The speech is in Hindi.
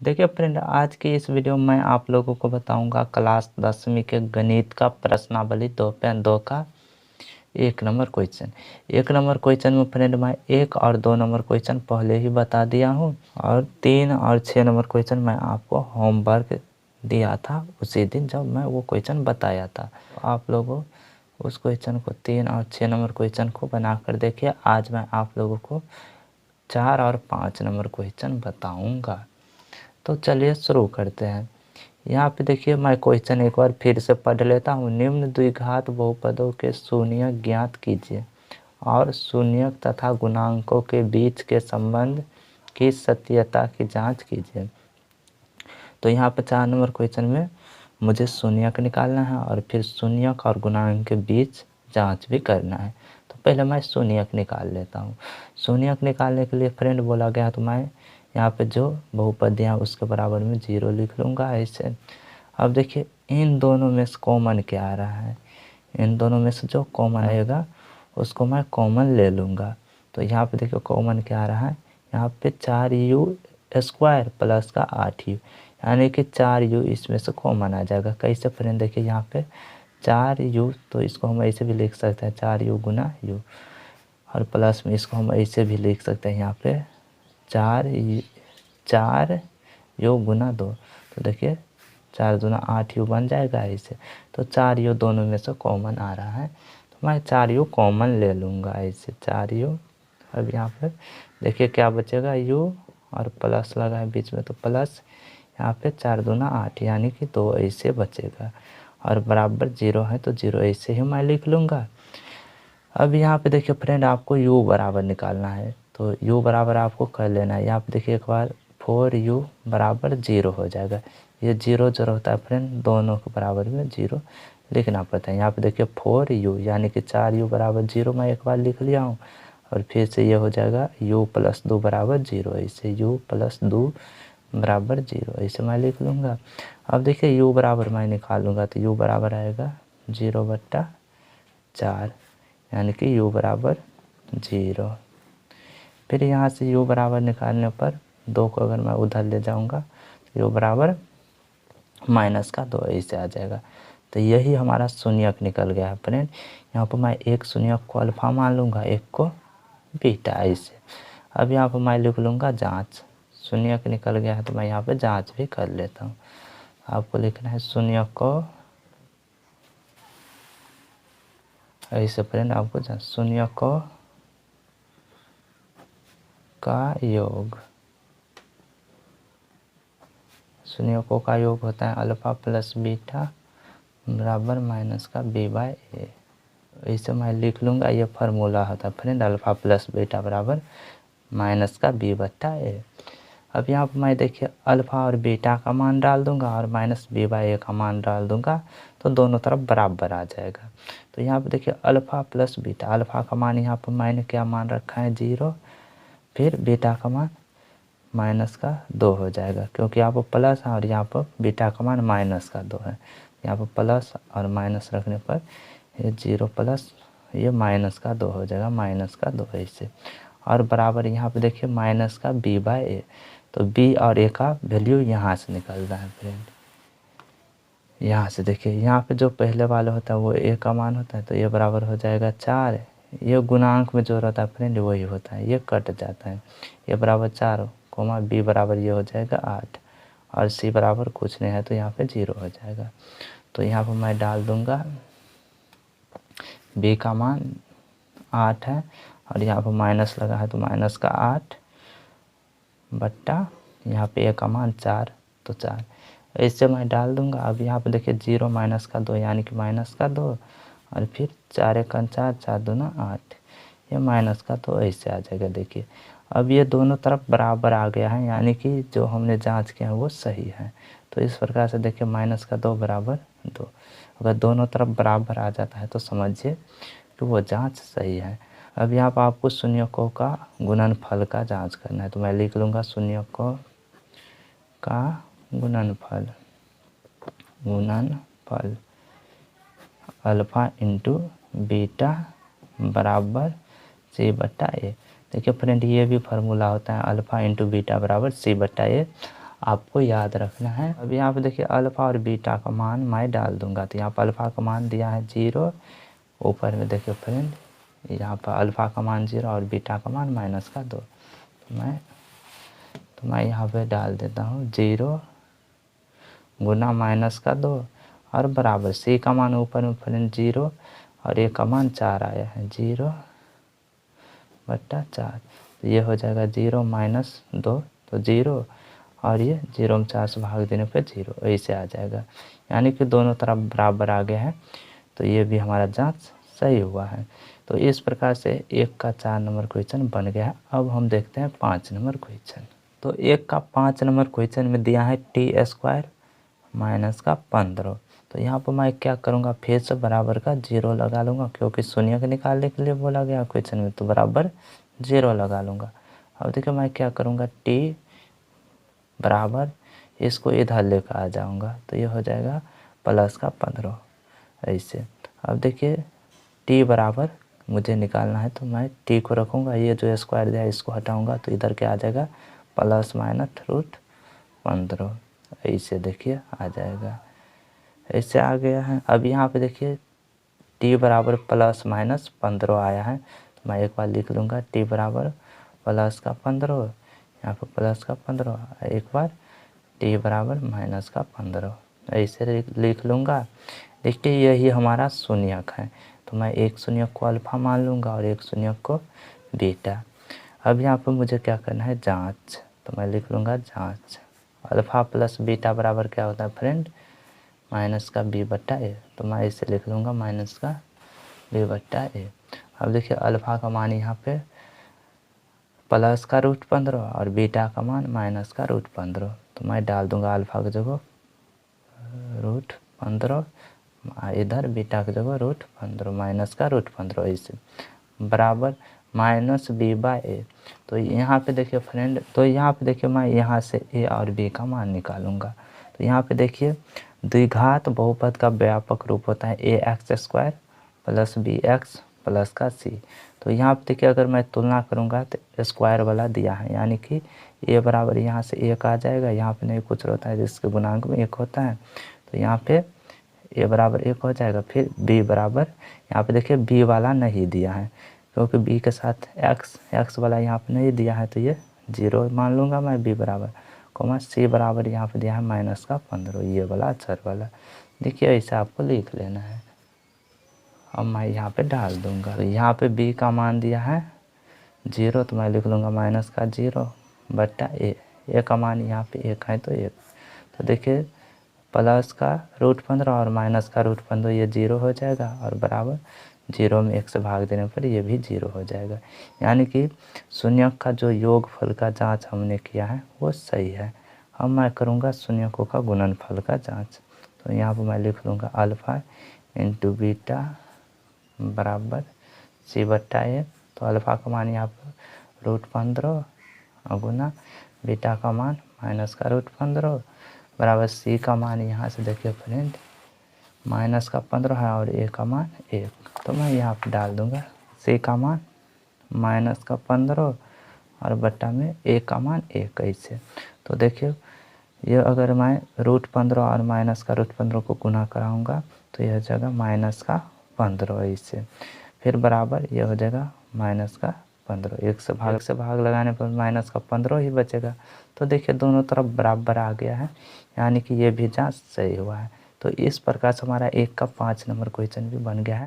देखिए फ्रेंड, आज की इस वीडियो में मैं आप लोगों को बताऊंगा क्लास 10वीं के गणित का प्रश्नावली 2.2 का 1 नंबर क्वेश्चन। 1 नंबर क्वेश्चन में फ्रेंड मैं 1 और 2 नंबर क्वेश्चन पहले ही बता दिया हूं और 3 और 6 नंबर क्वेश्चन मैं आपको होमवर्क दिया था उसी दिन जब मैं वो क्वेश्चन बताया था। आप लोगों उस क्वेश्चन को 3 और 6 नंबर क्वेश्चन को बनाकर देखिए। आज मैं आप लोगों को 4 और 5 नंबर क्वेश्चन बताऊँगा। तो चलिए शुरू करते हैं। यहाँ पे देखिए मैं क्वेश्चन एक बार फिर से पढ़ लेता हूँ। निम्न द्विघात बहुपदों के शून्यक ज्ञात कीजिए और शून्यक तथा गुणांकों के बीच के संबंध की सत्यता की जांच कीजिए। तो यहाँ पे 4 नंबर क्वेश्चन में मुझे शून्यक निकालना है और फिर शून्यक और गुणांक के बीच जांच भी करना है। तो पहले मैं शून्यक निकाल लेता हूँ। शून्यक निकालने के लिए फ्रेंड बोला गया तो मैं यहाँ पे जो बहुपदियाँ उसके बराबर में 0 लिख लूँगा ऐसे। अब देखिए इन दोनों में से कॉमन क्या आ रहा है, इन दोनों में से जो कॉमन आएगा उसको मैं कॉमन ले लूँगा। तो यहाँ पे देखिए कॉमन क्या आ रहा है, यहाँ पे 4u² प्लस का 8u, यानी कि 4u इसमें से कॉमन आ जाएगा। कैसे फ्रेंड, देखिए यहाँ पे 4u तो इसको हम ऐसे भी लिख सकते हैं 4u गुना u, और प्लस में इसको हम ऐसे भी लिख सकते हैं यहाँ पे 4u गुना 2। तो देखिए 4 दूना 8u बन जाएगा ऐसे। तो 4u दोनों में से कॉमन आ रहा है तो मैं 4u कॉमन ले लूँगा ऐसे 4u। अब यहाँ पर देखिए क्या बचेगा, u और प्लस लगा है बीच में तो प्लस, यहाँ पे 4 दूना 8 यानी कि 2 ऐसे बचेगा और बराबर 0 है तो 0 ऐसे ही मैं लिख लूँगा। अब यहाँ पे देखिए फ्रेंड आपको u बराबर निकालना है तो u बराबर आपको कर लेना है। यहाँ पे देखिए एक बार 4u बराबर 0 हो जाएगा। ये 0 0 होता है फ्रेंड, दोनों के बराबर में 0 लिखना पड़ता है। यहाँ पे देखिए 4u यानी कि 4u बराबर 0 मैं एक बार लिख लिया हूँ और फिर से ये हो जाएगा u प्लस 2 बराबर 0, ऐसे u प्लस 2 बराबर 0 ऐसे मैं लिख लूँगा। अब देखिए u बराबर मैं निकालूँगा तो u बराबर आएगा 0/4 यानी कि u बराबर 0। फिर यहाँ से u बराबर निकालने पर 2 को अगर मैं उधर ले जाऊँगा तो u बराबर -2 ऐसे आ जाएगा। तो यही हमारा शून्यक निकल गया है फ्रेंड। यहाँ पर मैं एक शून्यक को अल्फ़ा मान लूँगा, एक को बीटा ऐसे। अब यहाँ पर मैं लिख लूँगा जाँच। शून्यक निकल गया है तो मैं यहाँ पर जाँच भी कर लेता हूँ। आपको लिखना है शून्यक को ऐसे फ्रेंड, आपको शून्यकों का योग, शून्यकों का योग होता है अल्फ़ा प्लस बीटा बराबर -b/a। ऐसे मैं लिख लूँगा, ये फार्मूला होता है फ्रेंड अल्फ़ा प्लस बीटा बराबर -b/a। अब यहाँ पर मैं देखिए अल्फ़ा और बीटा का मान डाल दूँगा और -b/a का मान डाल दूँगा तो दोनों तरफ बराबर आ जाएगा। तो यहाँ पे देखिए अल्फ़ा प्लस बीटा, अल्फ़ा का मान यहाँ पर मैंने क्या मान रखा है 0, फिर बीटा का मान -2 हो जाएगा क्योंकि यहाँ पर प्लस है और यहाँ पर बीटा का मान -2 है। यहाँ पर प्लस और माइनस रखने पर ये 0 प्लस ये -2 हो जाएगा, -2 ऐसे। और बराबर यहाँ पे देखिए -b/a, तो b और a का वैल्यू यहाँ से निकल रहा है फ्रेंड। यहाँ से देखिए यहाँ पे जो पहले वाला होता है वो a का मान होता है तो ये बराबर हो जाएगा 4। ये गुणांक में जो रहता है फ्रेंड वही होता है, ये कट जाता है। ये बराबर 4 कोमा b बराबर ये हो जाएगा 8 और c बराबर कुछ नहीं है तो यहाँ पे 0 हो जाएगा। तो यहाँ पर मैं डाल दूँगा b का मान 8 है और यहाँ पर माइनस लगा है तो -8 बट्टा यहाँ पे a का मान 4 तो 4 ऐसे मैं डाल दूँगा। अब यहाँ पे देखिए 0 -2 यानी कि -2 और फिर 4 × 4 4 दूना 8, ये -2 ऐसे आ जाएगा। देखिए अब ये दोनों तरफ बराबर आ गया है यानी कि जो हमने जांच किया है वो सही है। तो इस प्रकार से देखिए -2 बराबर 2, अगर दोनों तरफ बराबर आ जाता है तो समझिए कि वो जांच सही है। अब यहाँ पर आपको शून्यकों का गुणनफल का जांच करना है तो मैं लिख लूँगा शून्यकों का गुणनफल अल्फ़ा इंटू बीटा बराबर c/a। देखिए फ्रेंड ये भी फार्मूला होता है अल्फ़ा इंटू बीटा बराबर c/a। आपको याद रखना है। अब यहाँ पे देखिए अल्फ़ा और बीटा का मान मैं डाल दूंगा। तो यहाँ पर अल्फ़ा का मान दिया है 0, ऊपर में देखिए फ्रेंड यहाँ पर अल्फ़ा का मान 0 और बीटा का मान -2। तो मैं यहाँ पे डाल देता हूँ 0 गुना -2 और बराबर सी का मान ऊपर में फ्रेंड 0 और ए का मान 4 आया है 0/4। तो ये हो जाएगा 0 - 2 तो 0 और ये 0 में 4 से भाग देने पे 0 ऐसे आ जाएगा, यानी कि दोनों तरफ बराबर आ गया है। तो ये भी हमारा जांच सही हुआ है। तो इस प्रकार से 1 का 4 नंबर क्वेश्चन बन गया है। अब हम देखते हैं 5 नंबर क्वेश्चन। तो 1 का 5 नंबर क्वेश्चन में दिया है t² - 15। तो यहाँ पर मैं क्या करूँगा, फिर से बराबर का 0 लगा लूँगा, क्योंकि शून्य को निकालने के लिए बोला गया क्वेश्चन में, तो बराबर 0 लगा लूँगा। अब देखिए मैं क्या करूँगा, t बराबर इसको इधर लेकर आ जाऊँगा, तो ये हो जाएगा +15 ऐसे। अब देखिए t बराबर मुझे निकालना है, तो मैं t को रखूँगा, ये जो स्क्वायर दिया है इसको हटाऊँगा, तो इधर क्या आ जाएगा ±√15 ऐसे देखिए आ जाएगा, ऐसे आ गया है। अब यहाँ पे देखिए t बराबर +-15 आया है, तो मैं एक बार लिख लूँगा t बराबर +15, यहाँ पर +15, एक बार t बराबर -15 ऐसे लिख लूँगा। देखिए यही हमारा शून्यक है, तो मैं एक शून्यक को अल्फ़ा मान लूँगा और एक शून्यक को बीटा। अब यहाँ पर मुझे क्या करना है, जांच। तो मैं लिख लूँगा जांच। अल्फ़ा प्लस बीटा बराबर क्या होता है फ्रेंड, -b/a। तो मैं इसे लिख लूँगा -b/a। अब देखिए अल्फ़ा का मान यहाँ पे +√15 और बीटा का मान -√15। तो मैं डाल दूँगा अल्फ़ा की जगह √15, इधर बीटा की जगह √15 ऐसे बराबर -b/a। तो यहाँ पे देखिए फ्रेंड, तो यहाँ पे देखिए मैं यहाँ से a और b का मान निकालूंगा। तो यहाँ पे देखिए द्विघात बहुपद का व्यापक रूप होता है ax² + bx प्लस का c। तो यहाँ पे देखिए अगर मैं तुलना करूँगा तो स्क्वायर वाला दिया है, यानी कि a बराबर यहाँ से 1 आ जाएगा, यहाँ पे नहीं कुछ होता है जिसके गुणांक में 1 होता है, तो यहाँ पे a बराबर 1 हो जाएगा। फिर b बराबर, यहाँ पे देखिए b वाला नहीं दिया है, क्योंकि b के साथ x वाला यहाँ पे नहीं दिया है, तो ये 0 मान लूँगा मैं b बराबर, c बराबर यहाँ पे दिया है -15, ये वाला अक्षर वाला। देखिए ऐसे आपको लिख लेना है। अब मैं यहाँ पे डाल दूँगा, तो यहाँ पे b का मान दिया है 0, तो मैं लिख लूँगा -0/a। a का मान यहाँ पे 1 है, तो 1। तो देखिए +√15 और -√15 ये 0 हो जाएगा, और बराबर 0 में 1 से भाग देने पर ये भी 0 हो जाएगा, यानी कि शून्यक का जो योगफल का जांच हमने किया है वो सही है। अब मैं करूँगा शून्यकों का गुणनफल का जांच। तो यहाँ पर मैं लिख लूँगा अल्फ़ा इंटू बीटा बराबर c/a। तो अल्फ़ा का मान यहाँ पर √15 गुना बीटा का मान -√15 बराबर c का मान यहाँ से देखिए फ्रेंड -15 है और a का मान 1। तो मैं यहाँ पर डाल दूँगा c का मान -15 और बट्टा में a का मान 1 ऐसे। तो देखिए ये अगर मैं √15 और -√15 को गुना कराऊँगा तो यह हो जाएगा -15 ऐसे, फिर बराबर ये हो जाएगा -15, 1 से भाग लगाने पर -15 ही बचेगा। तो देखिए दोनों तरफ बराबर आ गया है, यानी कि ये भी जांच सही हुआ है। तो इस प्रकार से हमारा 1 का 5 नंबर क्वेश्चन भी बन गया है।